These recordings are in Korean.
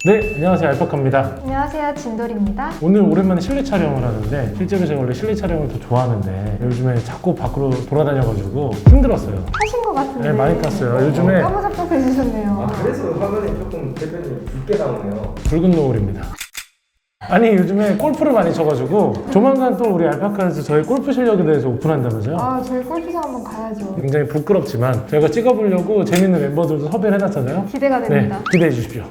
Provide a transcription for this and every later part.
네, 안녕하세요. 알파카입니다. 안녕하세요, 진돌입니다. 오늘 오랜만에 실내 촬영을 하는데 실제로 제가 원래 실내 촬영을 더 좋아하는데 요즘에 자꾸 밖으로 돌아다녀가지고 힘들었어요. 하신 것 같은데. 네, 많이 탔어요. 요즘에 까무잡잡해지셨네요. 그래서 화면이 조금 대표님 붉게 나오네요. 붉은 노을입니다. 아니 요즘에 골프를 많이 쳐가지고 조만간 또 우리 알파카에서 저희 골프 실력에 대해서 오픈한다면서요? 저희 골프장 한번 가야죠. 굉장히 부끄럽지만 저희가 찍어보려고 재밌는 멤버들도 섭외를 해놨잖아요. 기대가 됩니다. 네, 기대해 주십시오.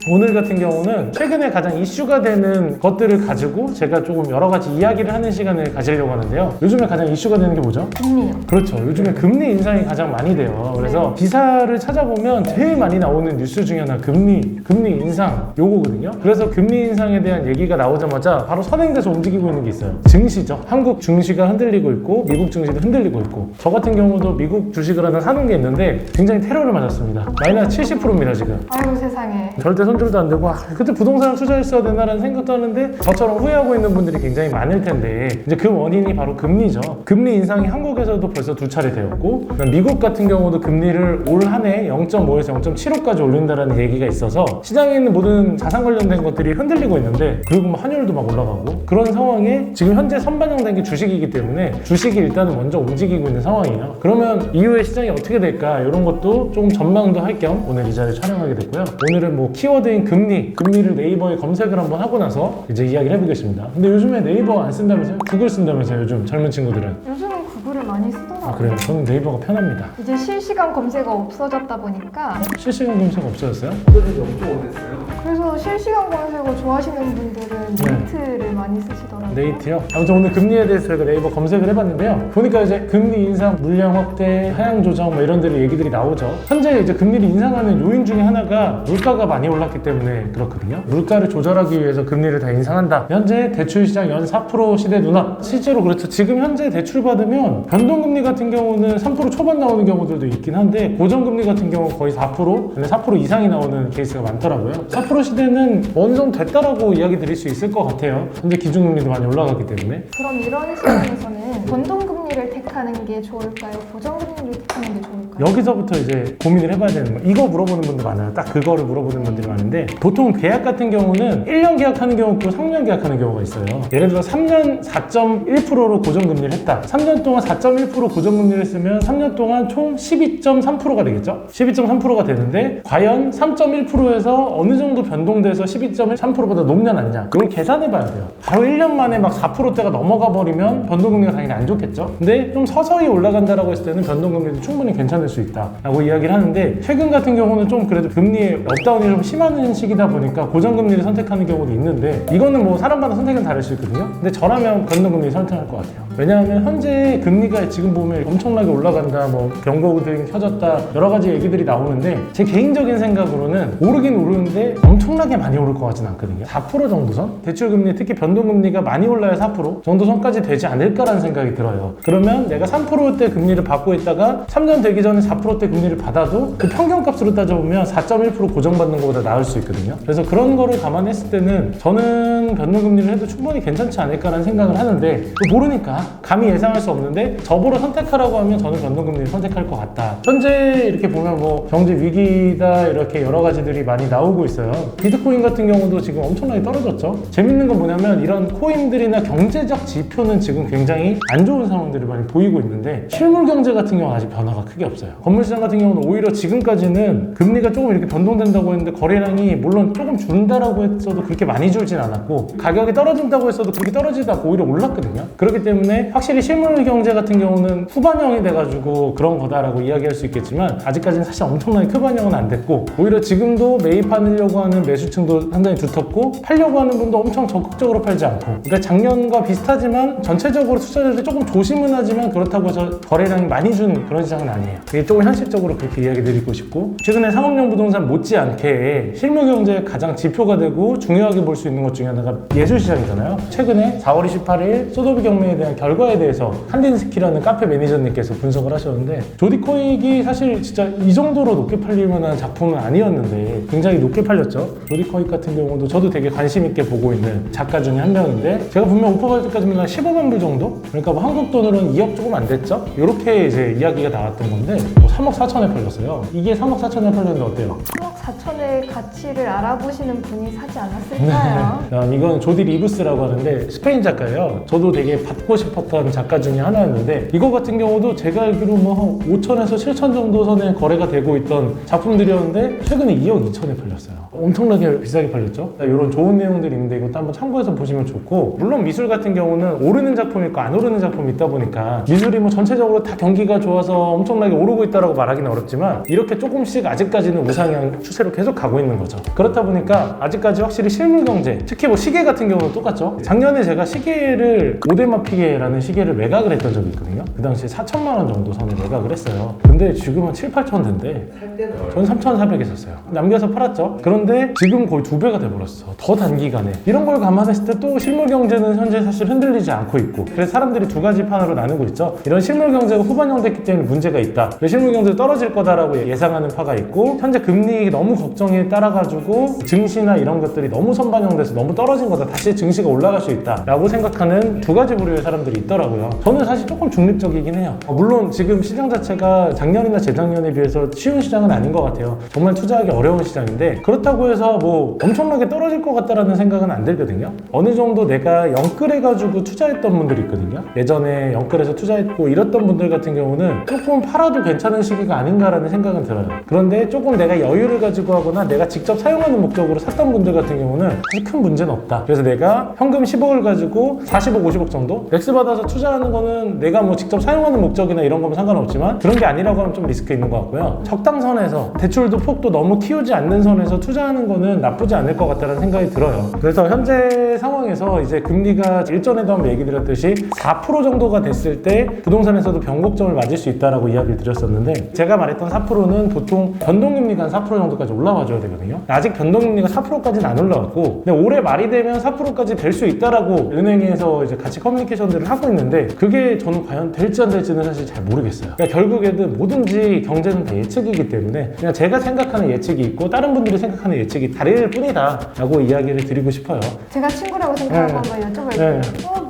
오늘 같은 경우는 최근에 가장 이슈가 되는 것들을 가지고 제가 조금 여러 가지 이야기를 하는 시간을 가지려고 하는데요. 요즘에 가장 이슈가 되는 게 뭐죠? 금리요. 그렇죠. 요즘에 금리 인상이 가장 많이 돼요. 그래서 기사를 찾아보면 제일 많이 나오는 뉴스 중에 하나 금리 인상 요거거든요. 그래서 금리 인상에 대한 얘기가 나오자마자 바로 선행돼서 움직이고 있는 게 있어요. 증시죠. 한국 증시가 흔들리고 있고 미국 증시도 흔들리고 있고 저 같은 경우도 미국 주식을 하나 사는 게 있는데 굉장히 테러를 맞았습니다. 마이너스 70%입니다 지금. 아이고 세상에. 절대 손절도 안 되고 그때 부동산을 투자했어야 되나라는 생각도 하는데 저처럼 후회하고 있는 분들이 굉장히 많을 텐데 이제 그 원인이 바로 금리죠. 금리 인상이 한국에서도 벌써 2차례 되었고 미국 같은 경우도 금리를 올 한 해 0.5에서 0.75까지 올린다는 얘기가 있어서 시장에 있는 모든 자산 관련된 것들이 흔들리고 있는데 그리고 뭐 환율도 막 올라가고 그런 상황에 지금 현재 선반영된 게 주식이기 때문에 주식이 일단은 먼저 움직이고 있는 상황이에요. 그러면 이후에 시장이 어떻게 될까 이런 것도 조금 전망도 할 겸 오늘 이 자리에 촬영하게 됐고요. 오늘은 뭐 키워드인 금리를 네이버에 검색을 한번 하고 나서 이제 이야기를 해보겠습니다. 근데 요즘에 네이버 안 쓴다면서요? 구글 쓴다면서요? 요즘 젊은 친구들은. 요즘은 구글을 많이 쓰더라고요. 그래요? 저는 네이버가 편합니다. 이제 실시간 검색어 없어졌다 보니까 실시간 검색 없어졌어요? 그래서 엄청 오래됐어요. 그래서 실시간 검색어 좋아하시는 분들은 네이트를 많이 쓰시더라고요. 네이트요? 아무튼 오늘 금리에 대해서 저희가 네이버 검색을 해봤는데요. 보니까 이제 금리 인상, 물량 확대, 하향 조정 뭐 이런 데를 얘기들이 나오죠. 현재 이제 금리를 인상하는 요인 중에 하나가 물가가 많이 올랐기 때문에 그렇거든요. 물가를 조절하기 위해서 금리를 다 인상한다. 현재 대출 시장 연 4% 시대 눈앞. 실제로 그렇죠. 지금 현재 대출 받으면 변동금리 같은 경우는 3% 초반 나오는 경우들도 있긴 한데 고정금리 같은 경우는 거의 4%, 근데 4% 이상이 나오는 케이스가 많더라고요. 4% 시대는 어느 정도 됐다라고 이야기 드릴 수 있을 것 같아요. 현재 기준금리도 많이 올라가기 때문에. 그럼 이런 시장에서는 변동금리를 택하는 게 좋을까요? 고정금리를 택하는 게 좋을까요? 여기서부터 이제 고민을 해봐야 되는 거예요. 이거 물어보는 분들 많아요. 딱 그거를 물어보는 분들이 많은데 보통 계약 같은 경우는 1년 계약하는 경우 있고 3년 계약하는 경우가 있어요. 예를 들어 3년 4.1%로 고정금리를 했다. 3년 동안 4.1% 고정금리를 쓰면 3년 동안 총 12.3%가 되겠죠? 12.3%가 되는데 과연 3.1%에서 어느 정도 변동돼서 12.3%보다 높냐 낮냐 이걸 계산해 봐야 돼요. 바로 1년 만에 막 4%대가 넘어가 버리면 변동금리가 당연히 안 좋겠죠? 근데 좀 서서히 올라간다라고 했을 때는 변동금리도 충분히 괜찮을 수 있다 라고 이야기를 하는데 최근 같은 경우는 좀 그래도 금리의 업다운이 좀 심한 시기다 보니까 고정금리를 선택하는 경우도 있는데 이거는 뭐 사람마다 선택은 다를 수 있거든요. 근데 저라면 변동금리 선택할 것 같아요. 왜냐하면 현재 금리가 지금 보면 엄청나게 올라간다, 뭐 경고등이 켜졌다 여러 가지 얘기들이 나오는데 제 개인적인 생각으로는 오르긴 오르는데 엄청나게 많이 오를 것 같지는 않거든요. 4% 정도 선? 대출금리 특히 변동금리가 많이 올라야 4% 정도 선까지 되지 않을까라는 생각이 들어요. 그러면 내가 3%대 금리를 받고 있다가 3년 되기 전에 4%대 금리를 받아도 그 평균값으로 따져보면 4.1% 고정받는 것보다 나을 수 있거든요. 그래서 그런 거를 감안했을 때는 저는 변동금리를 해도 충분히 괜찮지 않을까라는 생각을 하는데 또 모르니까 감히 예상할 수 없는데 저보러 선택하라고 하면 저는 변동금리를 선택할 것 같다. 현재 이렇게 보면 뭐 경제 위기다 이렇게 여러 가지들이 많이 나오고 있어요. 비트코인 같은 경우도 지금 엄청나게 떨어졌죠. 재밌는 건 뭐냐면 이런 코인들이나 경제적 지표는 지금 굉장히 안 좋은 상황들이 많이 보이고 있는데 실물 경제 같은 경우는 아직 변화가 크게 없어요. 건물시장 같은 경우는 오히려 지금까지는 금리가 조금 이렇게 변동된다고 했는데 거래량이 물론 조금 준다라고 했어도 그렇게 많이 줄진 않았고 가격이 떨어진다고 했어도 그렇게 떨어지다 않고 오히려 올랐거든요. 그렇기 때문에 확실히 실물 경제 같은 경우는 후반형이 돼가지고 그런 거다라고 이야기할 수 있겠지만 아직까지는 사실 엄청나게 큰 반영은 안 됐고 오히려 지금도 매입하려고 하는 매수층도 상당히 두텁고 팔려고 하는 분도 엄청 적극적으로 팔지 않고 그러니까 작년과 비슷하지만 전체적으로 투자자들이 조금 조심은 하지만 그렇다고 해서 거래량이 많이 주는 그런 시장은 아니에요. 그게 조금 현실적으로 그렇게 이야기 드리고 싶고 최근에 상업용 부동산 못지않게 실물 경제의 가장 지표가 되고 중요하게 볼 수 있는 것 중에 하나가 예술시장이잖아요. 최근에 4월 28일 소도비 경매에 대한 결과에 대해서 한딘스키라는 카페 매니저님께서 분석을 하셨는데 조디 코익이 사실 진짜 이 정도로 높게 팔릴 만한 작품은 아니었는데 굉장히 높게 팔렸죠. 조디 코익 같은 경우도 저도 되게 관심 있게 보고 있는 작가 중에 한 명인데 제가 분명 오퍼 받을 때까지는 한 15만 불 정도? 그러니까 뭐 한국 돈으로는 2억 조금 안 됐죠? 이렇게 이제 이야기가 나왔던 건데 뭐 3억 4천에 팔렸어요. 이게 3억 4천에 팔렸는데 어때요? 3억 4천의 가치를 알아보시는 분이 사지 않았을까요? 이건 조디 리브스라고 하는데 스페인 작가예요. 저도 되게 받고 싶었던 작가 중에 하나였는데 이거 같은 경우도 제가 알기로 뭐 5천에서 7천 정도 선에 거래가 되고 있던 작품들이었는데 최근에 2억 2천에 팔렸어요. 엄청나게 비싸게 팔렸죠. 이런 좋은 내용들이 있는데 이것도 한번 참고해서 보시면 좋고, 물론 미술 같은 경우는 오르는 작품이 있고 안 오르는 작품이 있다 보니까 미술이 뭐 전체적으로 다 경기가 좋아서 엄청나게 오르고 있다고 말하기는 어렵지만 이렇게 조금씩 아직까지는 우상향 추세로 계속 가고 있는 거죠. 그렇다 보니까 아직까지 확실히 실물 경제, 특히 뭐 시계 같은 경우는 똑같죠. 작년에 제가 시계를 오데마 피게라는 시계를 매각을 했던 적이 있거든요. 그 당시에 4천만 원 정도 선에 매각을 했어요. 근데 지금은 7, 8천 된대. 살 때는 얼마? 전 3,400에 샀어요. 남겨서 팔았죠. 그런데 지금 거의 2배가 돼버렸어. 더 단기간에. 이런 걸 감안했을 때 또 실물 경제는 현재 사실 흔들리지 않고 있고, 그래서 사람들이 두 가지 판으로 나누고 있죠. 이런 실물 경제가 후반형 됐기 때문에 문제가 있다. 실물 경제 떨어질 거다라고 예상하는 파가 있고, 현재 금리 너무 걱정에 따라가지고 증시나 이런 것들이 너무 선반영돼서 너무 떨어진 거다. 다시 증시가 올라갈 수 있다라고 생각하는 두 가지 부류의 사람들이 있더라고요. 저는 사실 조금 중립적이긴 해요. 물론 지금 시장 자체가 작년이나 재작년에 비해서 쉬운 시장은 아닌 것 같아요. 정말 투자하기 어려운 시장인데, 그렇다고 해서 뭐 엄청나게 떨어질 것 같다라는 생각은 안 들거든요. 어느 정도 내가 영끌해가지고 투자했던 분들이 있거든요. 예전에 영끌해서 투자했고 이랬던 분들 같은 경우는 조금 팔아도 괜찮은 시기가 아닌가라는 생각은 들어요. 그런데 조금 내가 여유를 가지고 하거나 내가 직접 사용하는 목적으로 샀던 분들 같은 경우는 사실 큰 문제는 없다. 그래서 내가 현금 10억을 가지고 40억, 50억 정도 렉스 받아서 투자하는 거는 내가 뭐 직접 사용하는 목적이나 이런 거면 상관없지만 그런 게 아니라고 하면 좀 리스크 있는 것 같고요. 적당선에서 대출도 폭도 너무 키우지 않는 선에서 투자하는 거는 나쁘지 않을 것 같다는 생각이 들어요. 그래서 현재 상황에서 이제 금리가 일전에도 한번 얘기 드렸듯이 4% 정도가 됐을 때 부동산에서도 변곡점을 맞을 수 있다라고 이야기를 드렸었는데, 제가 말했던 4%는 보통 변동금리가 한 4% 정도까지 올라와 줘야 되거든요. 아직 변동금리가 4%까지는 안 올라왔고, 근데 올해 말이 되면 4%까지 될 수 있다라고 은행에서 이제 같이 커뮤니케이션들을 하고 있는데, 그게 저는 과연 될지 안 될지는 사실 잘 모르겠어요. 그러니까 결국에는 뭐든지 경제는 다 예측이기 때문에 그냥 제가 생각하는 예측이 있고 다른 분들이 생각하는 예측이 다를 뿐이다 라고 이야기를 드리고 싶어요. 제가 친구라고 생각하고 네. 한번 여쭤볼게요. 네.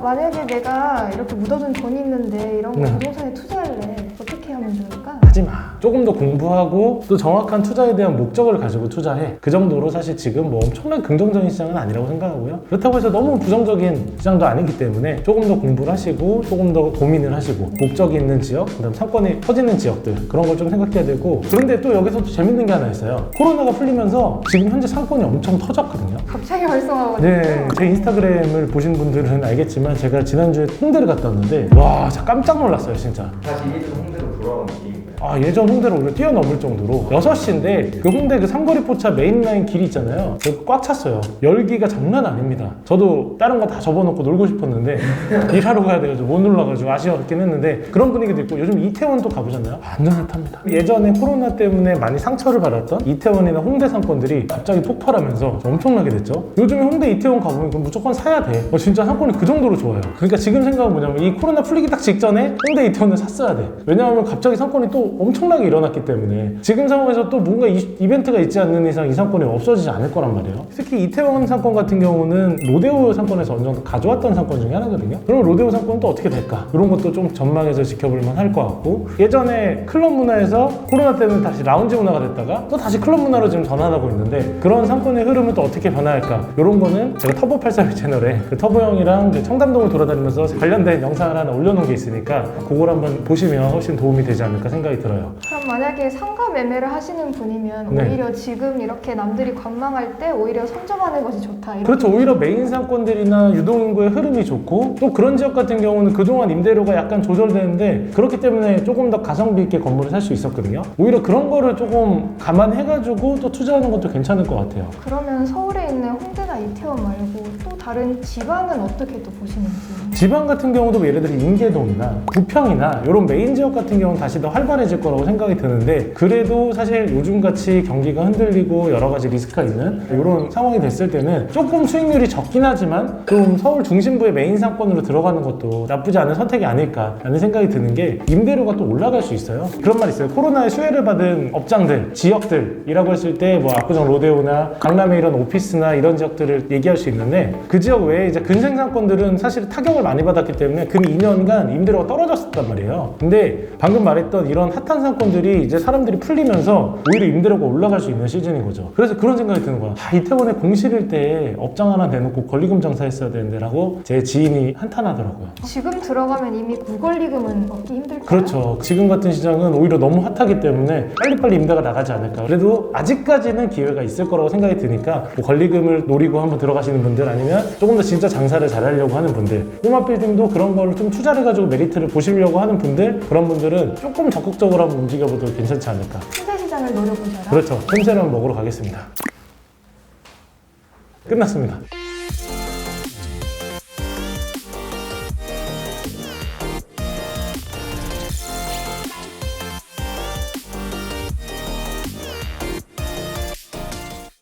만약에 내가 이렇게 묻어둔 돈이 있는데 이런 거 네. 부동산에 투자할래. 어떻게 하면 좋을까? 하지마. 조금 더 공부하고 또 정확한 투자에 대한 목적을 가지고 투자해. 그 정도로 사실 지금 뭐 엄청난 긍정적인 시장은 아니라고 생각하고요. 그렇다고 해서 너무 부정적인 시장도 아니기 때문에 조금 더 공부를 하시고 조금 더 고민을 하시고 목적이 있는 지역, 그다음 상권이 터지는 지역들, 그런 걸 좀 생각해야 되고. 그런데 또 여기서 또 재밌는 게 하나 있어요. 코로나가 풀리면서 지금 현재 상권이 엄청 터졌거든요. 갑자기 활성화가 네, 제 인스타그램을 보신 분들은 알겠지만 제가 지난주에 홍대를 갔다 왔는데 와, 진짜 깜짝 놀랐어요 진짜. 다시 예전 홍대로 돌아온 느낌인가요? 예전 홍대를 오히려 뛰어넘을 정도로 6시인데 그 홍대 그 삼거리 포차 메인라인 길이 있잖아요. 그거 꽉 찼어요. 열기가 장난 아닙니다. 저도 다른 거 다 접어놓고 놀고 싶었는데 일하러 가야 돼가지고 못 놀러가지고 아쉬웠긴 했는데, 그런 분위기도 있고. 요즘 이태원 또 가보셨나요? 완전 핫합니다. 예전에 코로나 때문에 많이 상처를 받았던 이태원이나 홍대 상권들이 갑자기 폭발하면서 엄청나게 됐죠. 요즘에 홍대 이태원 가보면 그럼 무조건 사야 돼. 진짜 상권이 그 정도로 좋아요. 그러니까 지금 생각은 뭐냐면 이 코로나 풀리기 딱 직전에 홍대 이태원을 샀어야 돼. 왜냐하면 갑자기 상권이 또 엄청나게 일어났기 때문에 지금 상황에서 또 뭔가 이벤트가 있지 않는 이상 이 상권이 없어지지 않을 거란 말이에요. 특히 이태원 상권 같은 경우는 로데오 상권에서 어느 정도 가져왔던 상권 중에 하나거든요. 그럼 로데오 상권은 또 어떻게 될까? 이런 것도 좀 전망해서 지켜볼 만할 것 같고, 예전에 클럽 문화에서 코로나 때문에 다시 라운지 문화가 됐다가 또 다시 클럽 문화로 지금 전환하고 있는데, 그런 상권의 흐름은 또 어떻게 변화할까? 이런 거는 제가 터보831 채널에 그 터보 형이랑 청담동을 돌아다니면서 관련된 영상을 하나 올려놓은 게 있으니까 그걸 한번 보시면 훨씬 도움이 되지 않을까 생각이 들어요. 그럼 만약에 상가 매매를 하시는 분이면 네. 오히려 지금 이렇게 남들이 관망할 때 오히려 선점하는 것이 좋다. 이런 그렇죠. 오히려 메인 상권들이나 유동인구의 흐름이 좋고, 또 그런 지역 같은 경우는 그동안 임대료가 약간 조절되는데 그렇기 때문에 조금 더 가성비 있게 건물을 살 수 있었거든요. 오히려 그런 거를 조금 감안해가지고 또 투자하는 것도 괜찮을 것 같아요. 그러면 서울에 있는 홍대나 이태원 말고 또 다른 지방은 어떻게 또 보시는지? 지방 같은 경우도 예를 들어 인계동이나 부평이나 이런 메인 지역 같은 경우는 다시 더 활발해질 거라고 생각이 드는데, 그래도 사실 요즘같이 경기가 흔들리고 여러 가지 리스크가 있는 이런 상황이 됐을 때는 조금 수익률이 적긴 하지만 좀 서울 중심부의 메인 상권으로 들어가는 것도 나쁘지 않은 선택이 아닐까라는 생각이 드는 게, 임대료가 또 올라갈 수 있어요. 그런 말 있어요. 코로나에 수혜를 받은 업장들, 지역들이라고 했을 때 뭐 압구정 로데오나 강남의 이런 오피스나 이런 지역들을 얘기할 수 있는데, 그 지역 외에 이제 근생상권들은 사실 타격을 많이 받았기 때문에 근 2년간 임대료가 떨어졌었단 말이에요. 근데 방금 말했던 이런 핫한 상권들이 이제 사람들이 풀리면서 오히려 임대료가 올라갈 수 있는 시즌인 거죠. 그래서 그런 생각이 드는 거야. 이태원에 공실일 때 업장 하나 내놓고 권리금 장사했어야 되는데 라고 제 지인이 한탄하더라고요. 지금 들어가면 이미 무권리금은 얻기 힘들까요? 그렇죠. 지금 같은 시장은 오히려 너무 핫하기 때문에 빨리빨리 임대가 나가지 않을까. 그래도 아직까지는 기회가 있을 거라고 생각이 드니까 뭐 권리금을 노리고 한번 들어가시는 분들 아니면 조금 더 진짜 장사를 잘하려고 하는 분들, 꼬마 빌딩도 그런 거를 좀 투자를 해가지고 메리트를 보시려고 하는 분들, 그런 분들은 조금 적극적으로 한번 움직여봐도 괜찮지 않을까. 틈새 시장을 노려보셔라. 그렇죠. 틈새를 한번 먹으러 가겠습니다. 끝났습니다.